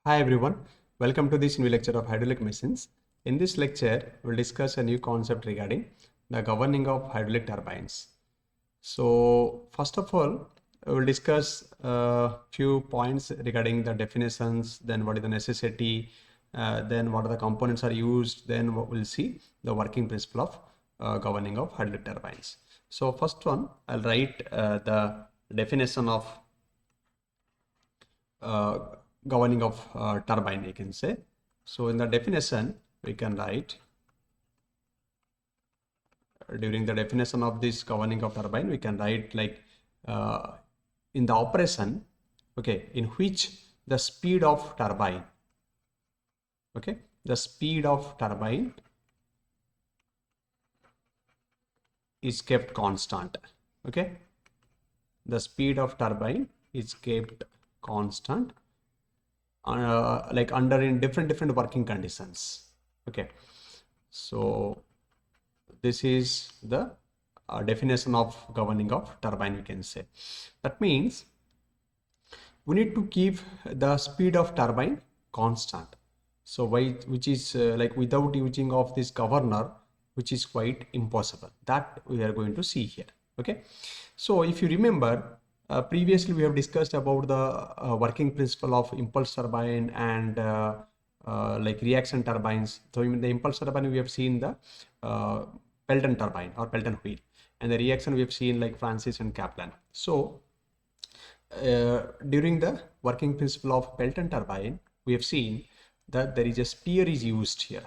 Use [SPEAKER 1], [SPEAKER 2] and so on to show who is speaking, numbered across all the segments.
[SPEAKER 1] Hi everyone, welcome to this new lecture of hydraulic machines. In this lecture, we'll discuss a new concept regarding the governing of hydraulic turbines. So first of all, we'll discuss a few points regarding the definitions, then what is the necessity, then what are the components are used, then we'll see the working principle of governing of hydraulic turbines. So first one, I'll write the definition of uh, governing of turbine, you can say. So in the definition, we can write during the definition of this governing of turbine, we can write like uh, in the operation, okay, in which the speed of turbine, okay, the speed of turbine is kept constant, okay, the speed of turbine is kept constant like under in different working conditions, okay. So this is the definition of governing of turbine, we can say. That means we need to keep the speed of turbine constant. So which is like without using of this governor, which is quite impossible. That we are going to see here. Okay. So if you remember, previously we have discussed about the working principle of impulse turbine and like reaction turbines. So in the impulse turbine, we have seen the Pelton turbine or Pelton wheel, and the reaction we have seen like Francis and Kaplan. So during the working principle of Pelton turbine, we have seen that there is a sphere is used here.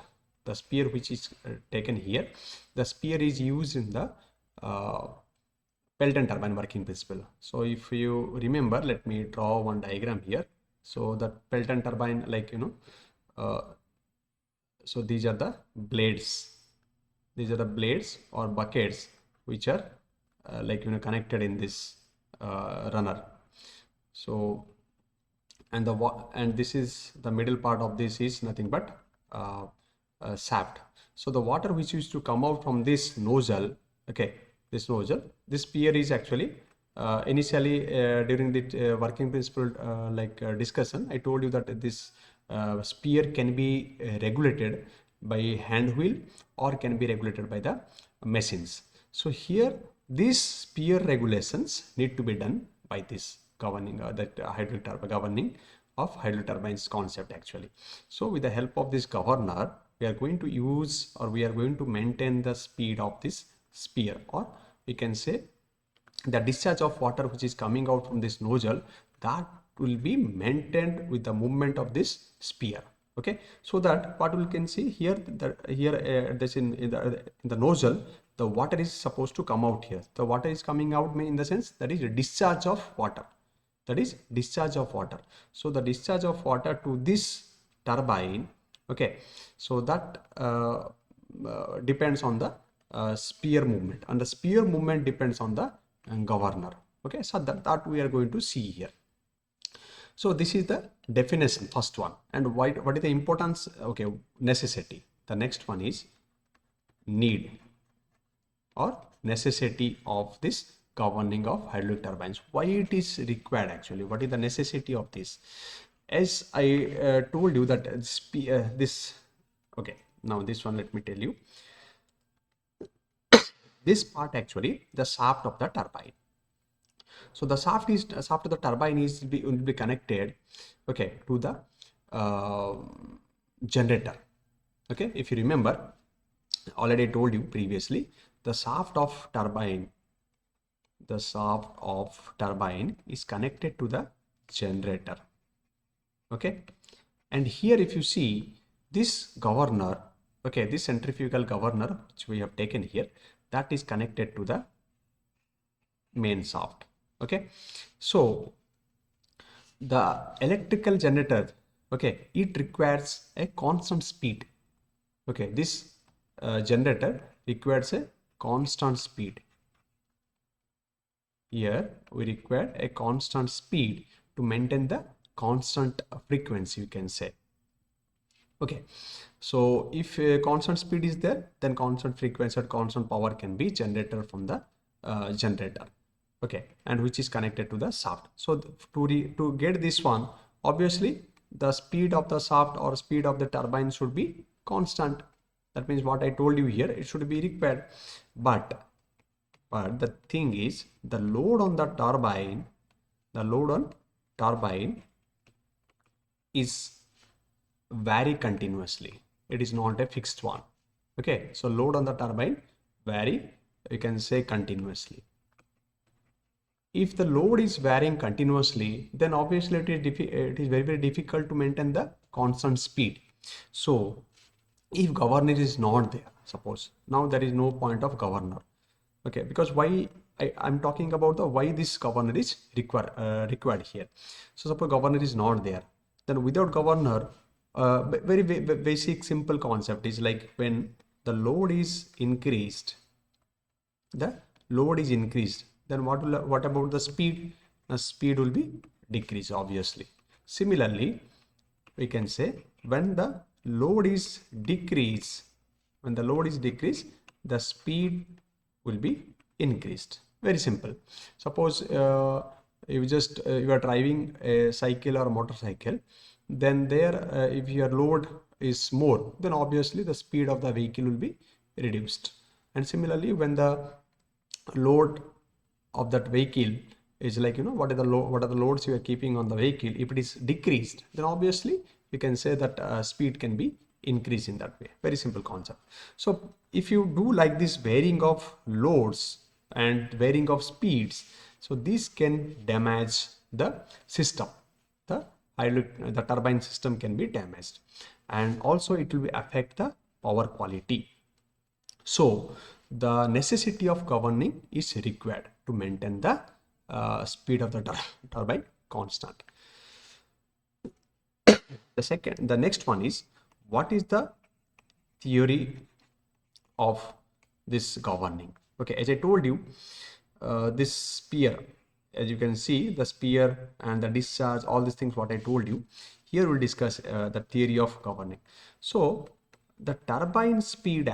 [SPEAKER 1] The sphere which is taken here, the sphere is used in the Pelton turbine working principle. So if you remember, let me draw one diagram here. So the Pelton turbine, like so these are the blades. These are the blades or buckets which are like connected in this runner. So and this is the middle part of this is nothing but shaft. So the water which used to come out from this nozzle, okay, this nozzle, this sphere is actually initially during the working principle discussion, I told you that this sphere can be regulated by hand wheel or can be regulated by the machines. So here these sphere regulations need to be done by this governing hydraulic turbine governing of hydraulic turbines concept actually. So with the help of this governor, we are going to use or we are going to maintain the speed of this sphere, or we can say the discharge of water which is coming out from this nozzle, that will be maintained with the movement of this sphere. Okay, so that what we can see here, this in the nozzle, the water is supposed to come out here. The water is coming out in the sense that is a discharge of water, that is discharge of water. So the discharge of water to this turbine, okay, so that depends on the sphere movement, and the sphere movement depends on the governor. Okay, so that we are going to see here. So this is the definition, first one. And what is the importance? Okay, necessity. The next one is need or necessity of this governing of hydraulic turbines. Why it is required actually? What is the necessity of this? As I told you that this, okay, now this one, let me tell you. This part actually, the shaft of the turbine. So the shaft of the turbine will be connected, okay, to the uh, generator. Okay, if you remember, already told you previously, the shaft of turbine is connected to the generator. Okay, and here if you see this governor, okay, this centrifugal governor which we have taken here, that is connected to the main shaft. Okay, so the electrical generator, okay, it requires a constant speed. Okay, this generator requires a constant speed. Here we require a constant speed to maintain the constant frequency, you can say. Okay, so if a constant speed is there, then constant frequency or constant power can be generated from the generator. Okay, and which is connected to the shaft. So to get this one, obviously the speed of the shaft or speed of the turbine should be constant. That means what I told you here, it should be required. But the thing is, the load on the turbine is vary continuously. It is not a fixed one. Okay, so load on the turbine vary, you can say continuously. If the load is varying continuously, then obviously it is very, very difficult to maintain the constant speed. So if governor is not there, suppose now there is no point of governor. Okay, because why I'm talking about the why this governor is required here. So suppose governor is not there, then without governor, very basic simple concept is like when the load is increased, then what about the speed? The speed will be decreased, obviously. Similarly, we can say when the load is decreased, the speed will be increased. Very simple. Suppose you are driving a cycle or motorcycle, then there if your load is more, then obviously the speed of the vehicle will be reduced. And similarly, when the load of that vehicle is like, what are the loads you are keeping on the vehicle, if it is decreased, then obviously you can say that speed can be increased in that way. Very simple concept. So if you do like this varying of loads and varying of speeds, so this can damage the system. The turbine system can be damaged, and also it will affect the power quality. So the necessity of governing is required to maintain the speed of the turbine constant. The next one is, what is the theory of this governing? Okay, as I told you, this sphere, as you can see, the sphere and the discharge, all these things what I told you. Here we'll discuss the theory of governing. So the turbine speed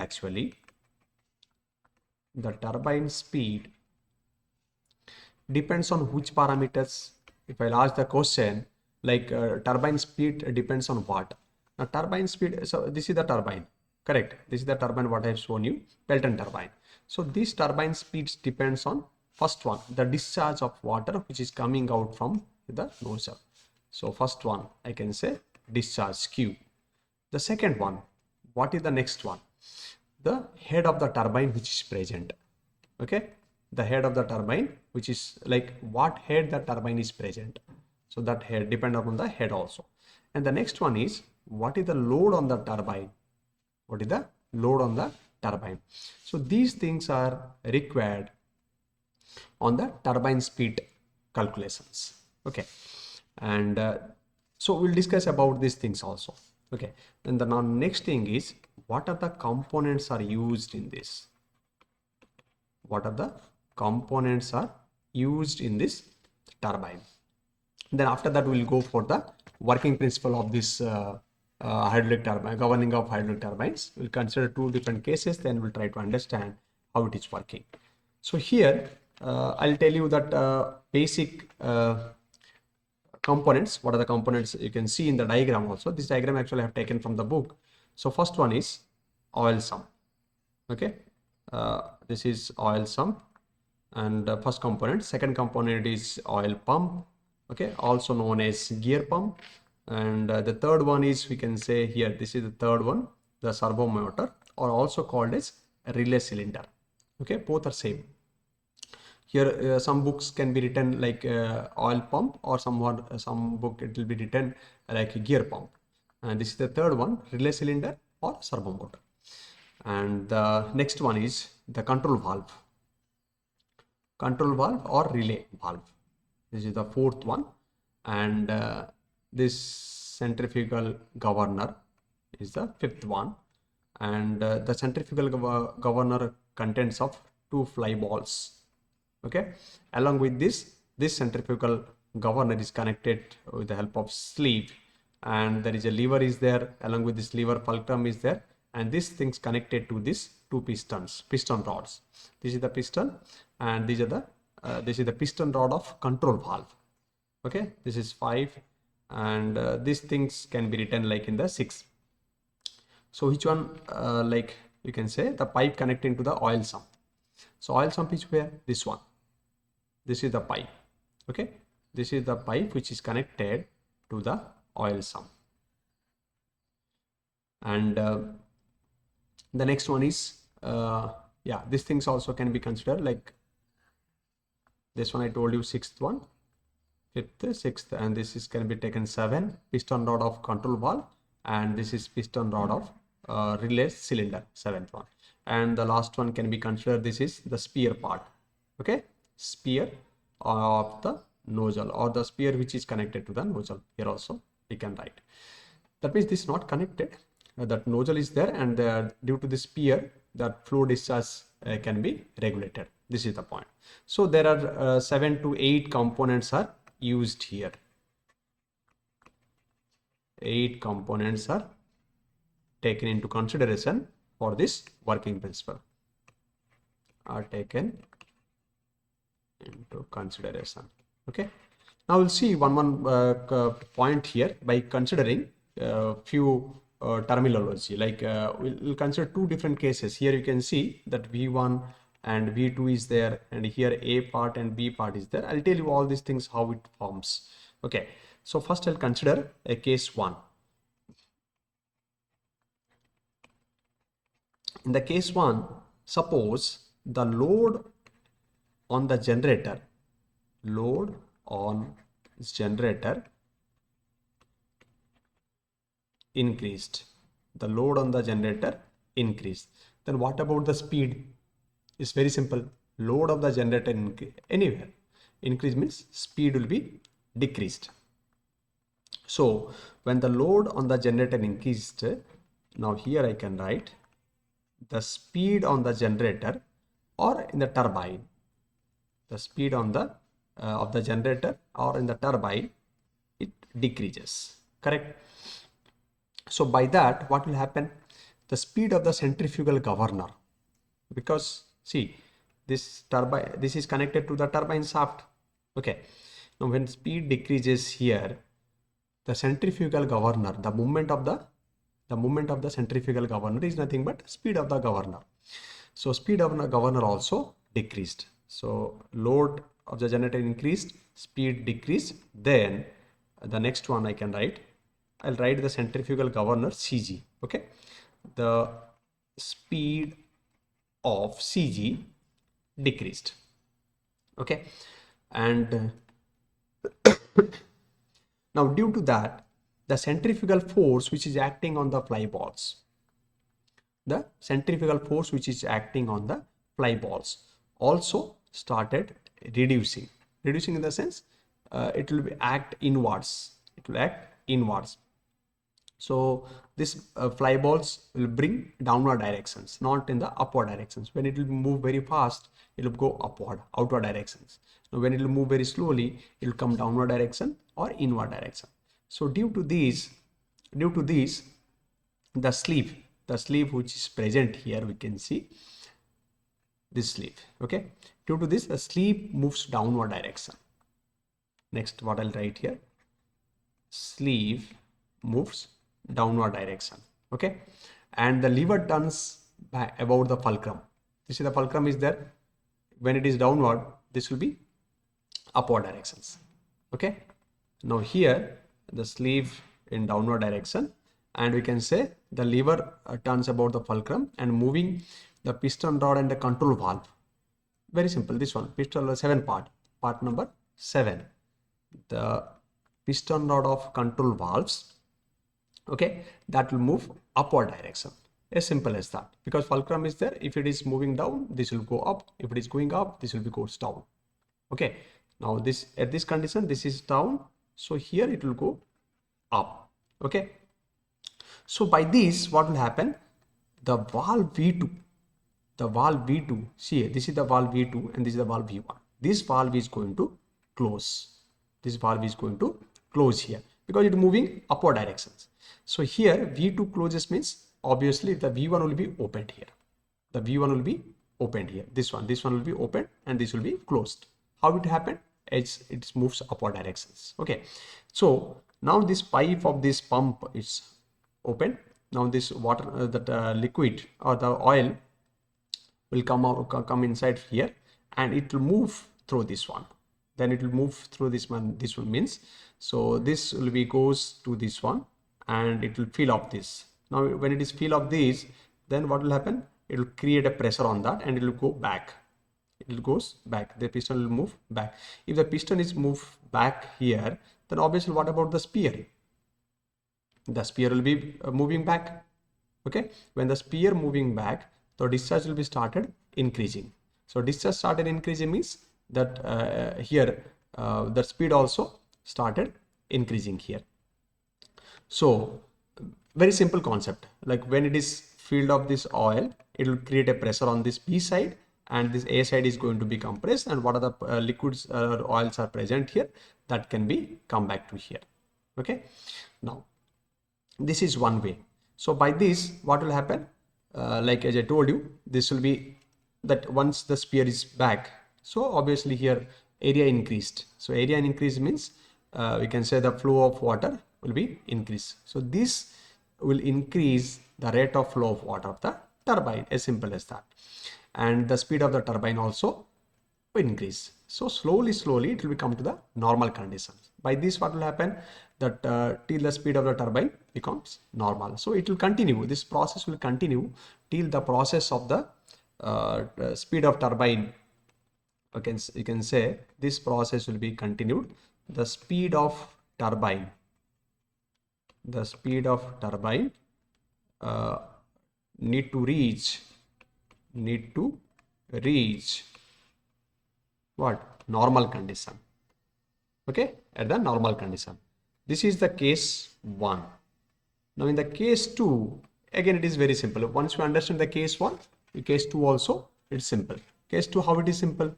[SPEAKER 1] depends on which parameters. If I'll ask the question like turbine speed depends on what? Now turbine speed, so this is the turbine, correct? This is the turbine what I have shown you, Pelton turbine. So this turbine speeds depends on first one, the discharge of water which is coming out from the nozzle. So first one I can say discharge Q. The second one, what is the next one? The head of the turbine which is present. Okay, the head of the turbine, which is like what head the turbine is present. So that head depend upon the head also. And the next one is, what is the load on the turbine? What is the load on the turbine? So these things are required on the turbine speed calculations. Okay, and so we'll discuss about these things also. Okay, and the next thing is, what are the components are used in this? What are the components are used in this turbine? Then after that we'll go for the working principle of this hydraulic turbine, governing of hydraulic turbines. We'll consider two different cases, then we'll try to understand how it is working. So here I'll tell you that basic components. What are the components? You can see in the diagram also. This diagram actually I have taken from the book. So first one is oil sump. Okay, this is oil sump, and first component. Second component is oil pump, okay, also known as gear pump. And the third one is, we can say here, this is the third one, the servo motor, or also called as a relay cylinder. Okay, both are same. Here some books can be written like oil pump, or some book it will be written like a gear pump. And this is the third one, relay cylinder or servo motor. And the next one is the control valve or relay valve. This is the fourth one. And this centrifugal governor is the fifth one. And the centrifugal governor contains of two fly balls. Okay, along with this centrifugal governor is connected with the help of sleeve, and there is a lever is there. Along with this lever, fulcrum is there, and this thing's connected to these two piston rods. This is the piston, and these are the this is the piston rod of control valve. Okay, this is 5, and these things can be written like in the 6. So which one, like you can say the pipe connecting to the oil sump. So oil sump is where? This one. This is the pipe. Okay, this is the pipe which is connected to the oil sump. And the next one is yeah, these things also can be considered like this one. I told you sixth one, fifth, sixth, and this is can be taken 7 piston rod of control valve, and this is piston rod of relay cylinder, 7th one. And the last one can be considered, this is the spear part. Okay, spear of the nozzle, or the spear which is connected to the nozzle. Here also we can write. That means this is not connected. That nozzle is there, and due to the spear, that flow discharge can be regulated. This is the point. So there are 7 to 8 components are used here. 8 components are taken into consideration for this working principle. Are taken into consideration. Okay. Now we'll see one point here by considering few terminology. Like we'll consider 2 different cases. Here you can see that V1 and V2 is there, and here A part and B part is there. I'll tell you all these things how it forms. Okay. So first I'll consider a case 1. In the case 1, suppose the load on the generator increased. The load on the generator increased. Then what about the speed? It's very simple. Load of the generator anywhere increase means speed will be decreased. So when the load on the generator increased, now here I can write the speed on the generator, or in the turbine, the speed on the of the generator or in the turbine, it decreases. Correct? So by that, what will happen? The speed of the centrifugal governor, because see, this turbine, this is connected to the turbine shaft. Okay. Now when speed decreases here, the centrifugal governor, the movement of the centrifugal governor is nothing but speed of the governor. So speed of the governor also decreased. So load of the generator increased, speed decreased. Then the next one I can write, I'll write the centrifugal governor CG. Okay, the speed of CG decreased. Okay, and now due to that, the centrifugal force which is acting on the fly balls, also started reducing in the sense it will act inwards. So this fly balls will bring downward directions, not in the upward directions. When it will move very fast, it will go outward directions. Now when it will move very slowly, it will come downward direction or inward direction. So due to this, the sleeve which is present here, we can see this sleeve. Okay, due to this, the sleeve moves downward direction. Next, what I'll write here, sleeve moves downward direction. Okay, and the lever turns by about the fulcrum. You see the fulcrum is there. When it is downward, this will be upward directions. Okay, now here the sleeve in downward direction, and we can say the lever turns about the fulcrum and moving the piston rod and the control valve. Very simple. This one, piston 7 part number 7, the piston rod of control valves. Okay, that will move upward direction. As simple as that, because fulcrum is there. If it is moving down, this will go up. If it is going up, this will be goes down. Okay, now this, at this condition, this is down, so here it will go up. Okay, so by this, what will happen? The valve V2, see, this is the valve V2 and this is the valve V1. This valve is going to close. Here because it is moving upward directions. So here V2 closes means obviously the V1 will be opened here. This one will be opened and this will be closed. How it happened? It moves upward directions. Okay, so Now this pipe of this pump is open. Now this water, liquid or the oil will come inside here, and it will move through this one. Then it will move through this one. This one means, so this will be goes to this one, and it will fill up this. Now when it is fill up this, then what will happen? It will create a pressure on that, and it will go back. It goes back. The piston will move back. If the piston is moved back here, then obviously what about the spear? The spear will be moving back. Okay, when the spear moving back, the discharge will be started increasing. So discharge started increasing means that here the speed also started increasing here. So very simple concept, like when it is filled of this oil, it will create a pressure on this B side, and this A side is going to be compressed, and what are the liquids oils are present here, that can be come back to here. Okay, now this is one way. So by this, what will happen? Like as I told you, this will be that once the spear is back, so obviously here area increased. So area increase means we can say the flow of water will be increased. So this will increase the rate of flow of water of the turbine, as simple as that. And the speed of the turbine also will increase. So slowly it will come to the normal conditions. By this, what will happen? That till the speed of the turbine becomes normal. So it will continue. This process will continue till the process of the speed of turbine. You can say this process will be continued. The speed of turbine. The speed of turbine need to reach what? Normal condition. Okay, at the normal condition. This is the case 1. Now in the case 2, again it is very simple. Once you understand the case 1, the case 2 also it's simple. Case 2, how it is simple?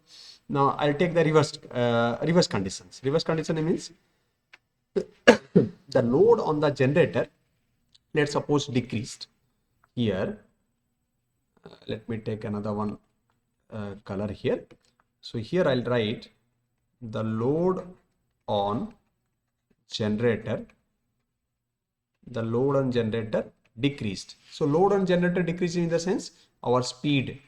[SPEAKER 1] Now I'll take the reverse conditions. Reverse condition means the load on the generator, let's suppose, decreased. Here let me take another one color here. So here I'll write the load on generator. The load on generator decreased. So load on generator decreased in the sense our speed.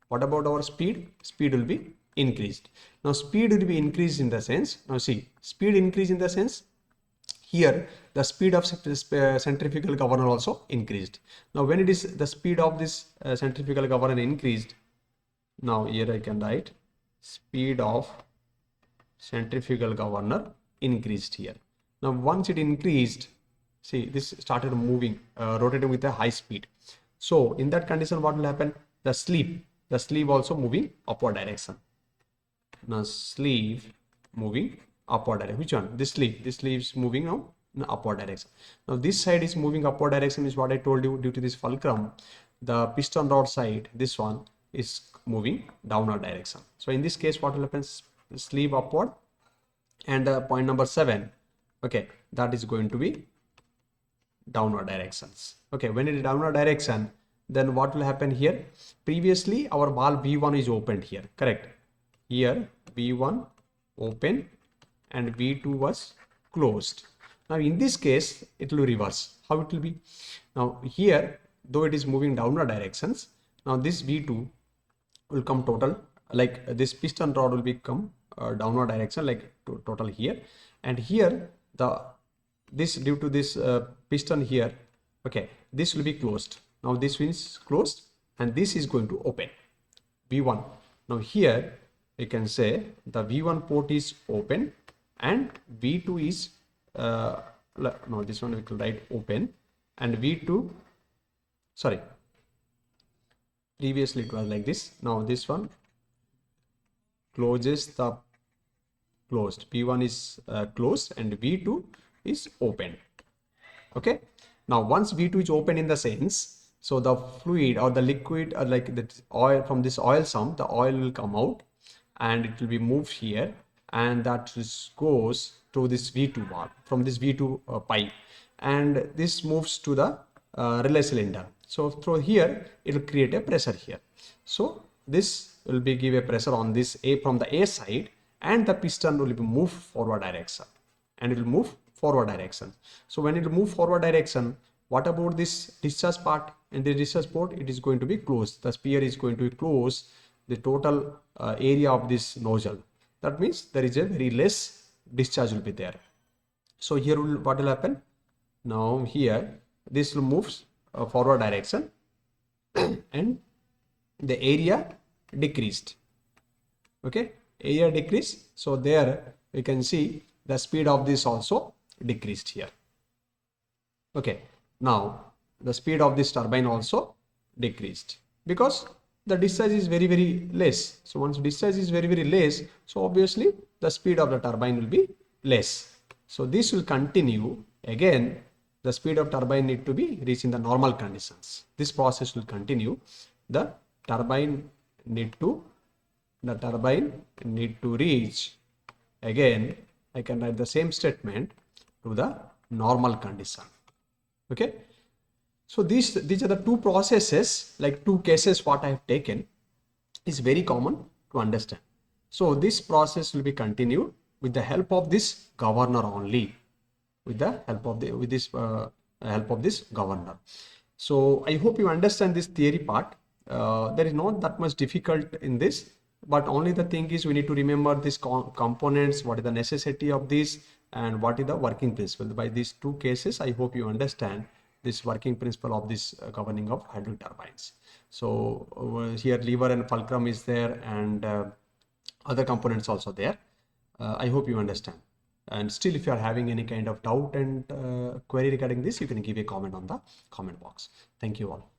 [SPEAKER 1] What about our speed? Speed will be increased. Now speed will be increased in the sense, now see, speed increase in the sense here the speed of centrifugal governor also increased. Now when it is the speed of this centrifugal governor increased, now here I can write speed of centrifugal governor increased here. Now once it increased, see this started moving, rotating with a high speed. So in that condition, what will happen? The sleeve also moving upward direction. Now sleeve moving upward direction. Which one? This sleeve is moving now in upward direction. Now this side is moving upward direction is what I told you, due to this fulcrum. The piston rod side, this one is moving downward direction. So in this case, what will happen? Sleeve upward, and point number 7, okay, that is going to be downward directions. Okay, when it is downward direction, then what will happen here? Previously our valve V1 is opened here, correct? Here V1 open and V2 was closed. Now in this case it will reverse. How it will be? Now here, though it is moving downward directions, now this V2 will come total, like this piston rod will become downward direction, like total here, and here this due to this piston here, okay, this will be closed. Now this is closed and this is going to open, V1. Now here we can say the V1 port is open and V2 is no, this one we can write open, and V2, sorry, previously it was like this. Now this one closes the closed, V1 is closed and V2 is open. Okay, now once V2 is open in the sense, so the fluid or the liquid or like the oil, from this oil sump, the oil will come out and it will be moved here, and that goes to this V2 valve, from this V2 pipe, and this moves to the relay cylinder. So through here it will create a pressure here. So this will be give a pressure on this A, from the A side, and the piston will be moved forward direction, and it will move forward direction. So when it move forward direction, what about this discharge part? In the discharge port, it is going to be closed. The sphere is going to be closed the total area of this nozzle. That means there is a very less discharge will be there. So here what will happen? Now here this will moves forward direction and the area decreased. Okay, area decreased. So there we can see the speed of this also decreased here. Okay, now the speed of this turbine also decreased because the discharge is very less. So once discharge is very less, so obviously the speed of the turbine will be less. So this will continue. Again, the speed of turbine need to be reached in the normal conditions. This process will continue. The turbine need to reach, again I can write the same statement, to the normal condition. Okay, so these are the two processes, like two cases what I have taken is very common to understand. So this process will be continued with the help of this governor only, with the help of this governor. So I hope you understand this theory part. There is not that much difficult in this, but only the thing is we need to remember these components, what is the necessity of this, and what is the working principle. By these two cases, I hope you understand this working principle of this governing of hydraulic turbines. So here lever and fulcrum is there, and other components also there. I hope you understand. And still, if you are having any kind of doubt and query regarding this, you can give a comment on the comment box. Thank you all.